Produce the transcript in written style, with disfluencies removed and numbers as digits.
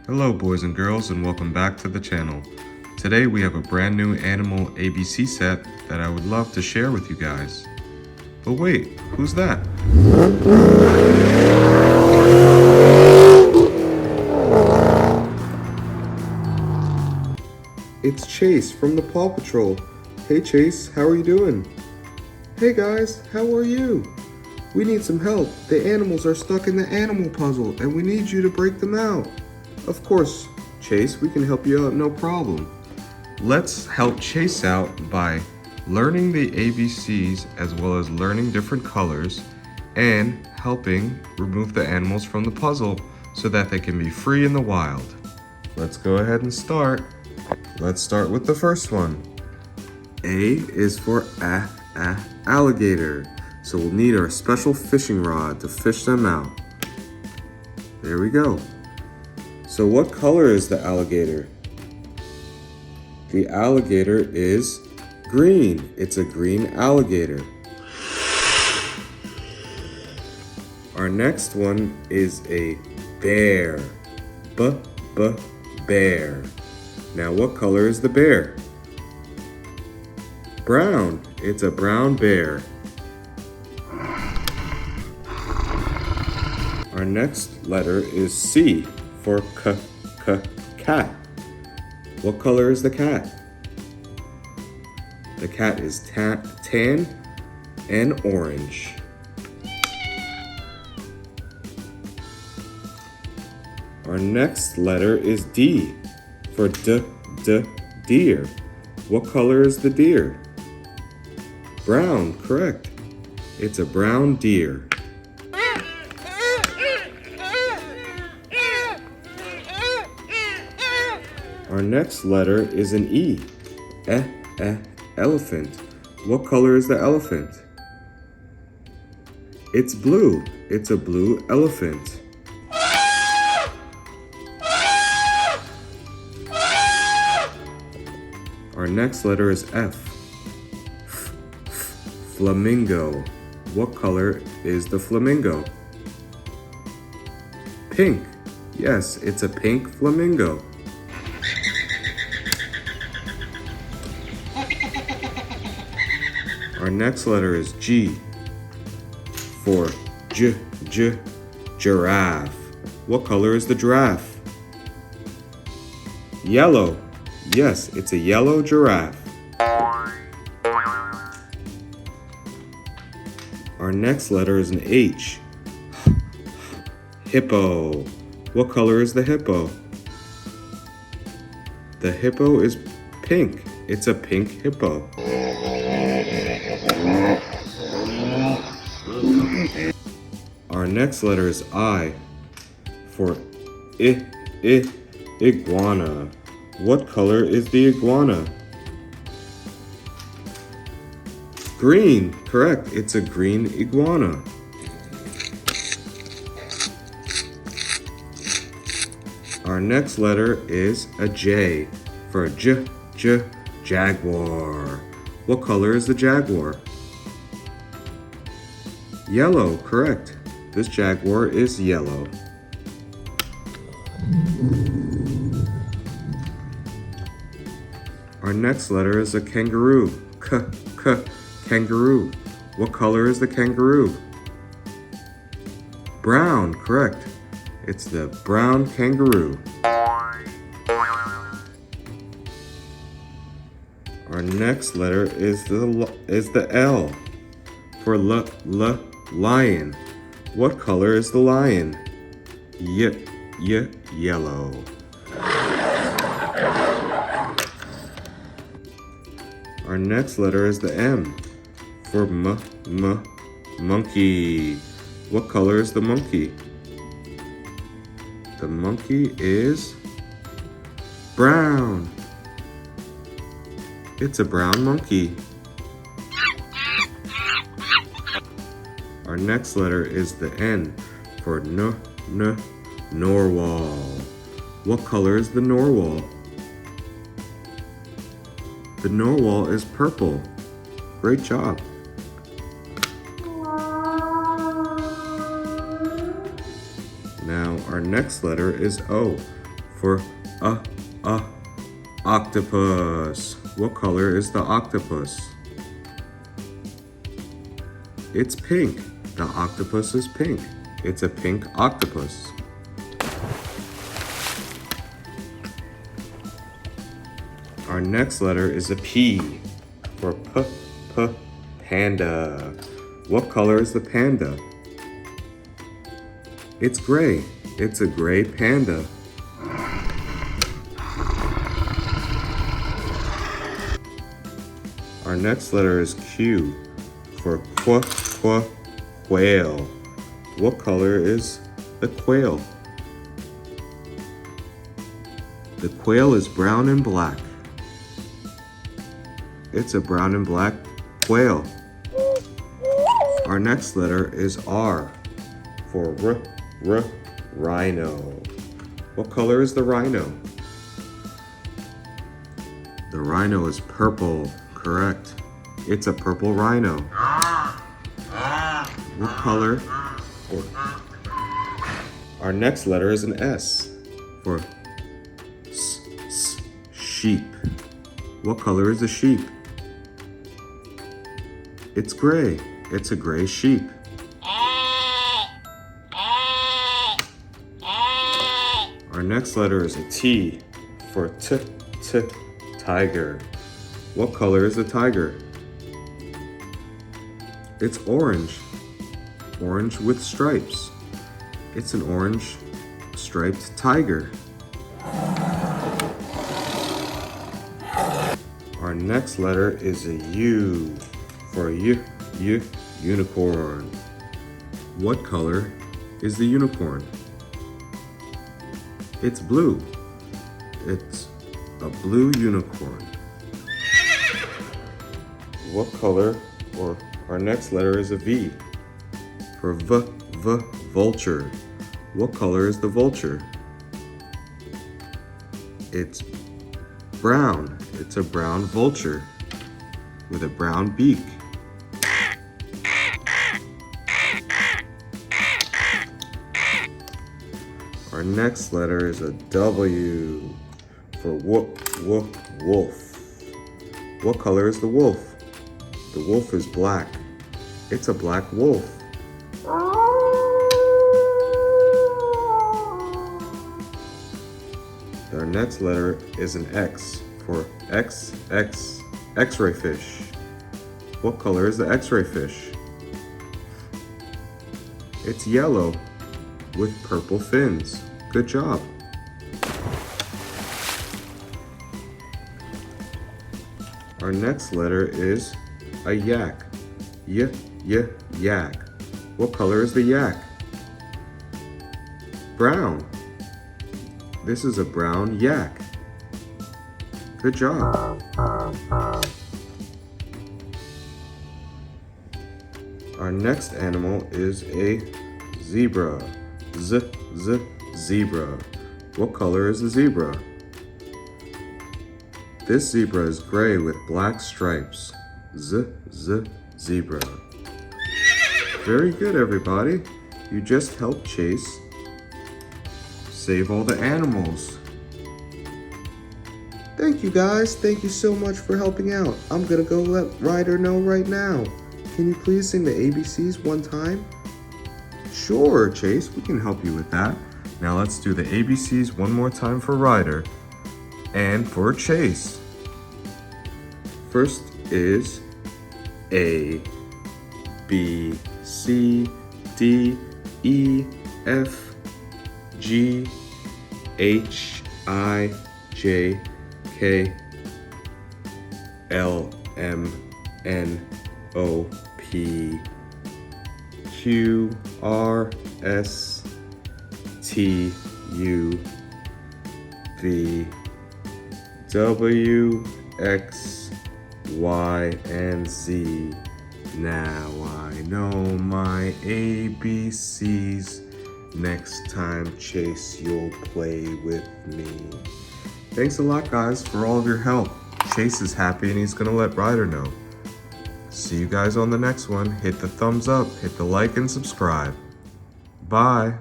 Hello boys and girls, and welcome back to the channel. Today we have a brand new animal ABC set that I would love to share with you guys. But wait, who's that? It's Chase from the Paw Patrol. Hey Chase, how are you doing? Hey guys, how are you? We need some help. The animals are stuck in the animal puzzle and we need you to break them out. Of course, Chase, we can help you out, no problem. Let's help Chase out by learning the ABCs as well as learning different colors and helping remove the animals from the puzzle so that they can be free in the wild. Let's go ahead and start. Let's start with the first one. A is for alligator. So we'll need our special fishing rod to fish them out. There we go. So what color is the alligator? The alligator is green. It's a green alligator. Our next one is a bear. Bear. Now what color is the bear? Brown. It's a brown bear. Our next letter is C for cat. What color is the cat? The cat is tan and orange. Our next letter is D for deer. What color is the deer? Brown, correct. It's a brown deer. Our next letter is an E. Elephant. What color is the elephant? It's blue. It's a blue elephant. Our next letter is F. Flamingo. What color is the flamingo? Pink. Yes, it's a pink flamingo. Our next letter is G for giraffe. What color is the giraffe? Yellow. Yes, it's a yellow giraffe. Our next letter is an H. Hippo. What color is the hippo? The hippo is pink. It's a pink hippo. Our next letter is I for iguana. What color is the iguana? Green, correct. It's a green iguana. Our next letter is a J for jaguar. What color is the jaguar? Yellow, correct. This jaguar is yellow. Our next letter is a kangaroo. Kangaroo. What color is the kangaroo? Brown, correct. It's the brown kangaroo. Our next letter is the L for lion. What color is the lion? Yellow. Our next letter is the M for monkey. What color is the monkey? The monkey is brown. It's a brown monkey. Our next letter is the N for narwhal. What color is the narwhal? The narwhal is purple. Great job. Now our next letter is O for a octopus. What color is the octopus? It's pink. The octopus is pink. It's a pink octopus. Our next letter is a P for panda. What color is the panda? It's gray. It's a gray panda. Our next letter is Q for quail. What color is the quail? The quail is brown and black. It's a brown and black quail. Our next letter is R for rhino. What color is the rhino? The rhino is purple. Correct. It's a purple rhino. What color? Our next letter is an S for sheep. What color is a sheep? It's gray. It's a gray sheep. Our next letter is a T for tiger. What color is a tiger? It's orange. Orange with stripes. It's an orange striped tiger. Our next letter is a U for unicorn. What color is the unicorn? It's blue. It's a blue unicorn. What color, or our next letter is a V for vulture. What color is the vulture? It's brown. It's a brown vulture with a brown beak. Our next letter is a W for wolf. What color is the wolf? The wolf is black. It's a black wolf. Our next letter is an X for X-ray fish. What color is the X-ray fish? It's yellow with purple fins. Good job. Our next letter is a yak. Yak. What color is the yak? Brown. This is a brown yak. Good job. Our next animal is a zebra. Zebra. What color is the zebra? This zebra is gray with black stripes. Zebra. Very good, everybody. You just helped Chase save all the animals. Thank you, guys. Thank you so much for helping out. I'm gonna go let Ryder know right now. Can you please sing the ABCs one time? Sure, Chase, we can help you with that. Now let's do the ABCs one more time for Ryder and for Chase. First is A, B, C, D, E, F, G, H, I, J, K, L, M, N, O, P, Q, R, S, T, U, V, W, X, Y, and Z. Now I know my ABCs. Next time, Chase, you'll play with me. Thanks a lot, guys, for all of your help. Chase is happy and he's gonna let Ryder know. See you guys on the next one. Hit the thumbs up, hit the like, and subscribe. Bye.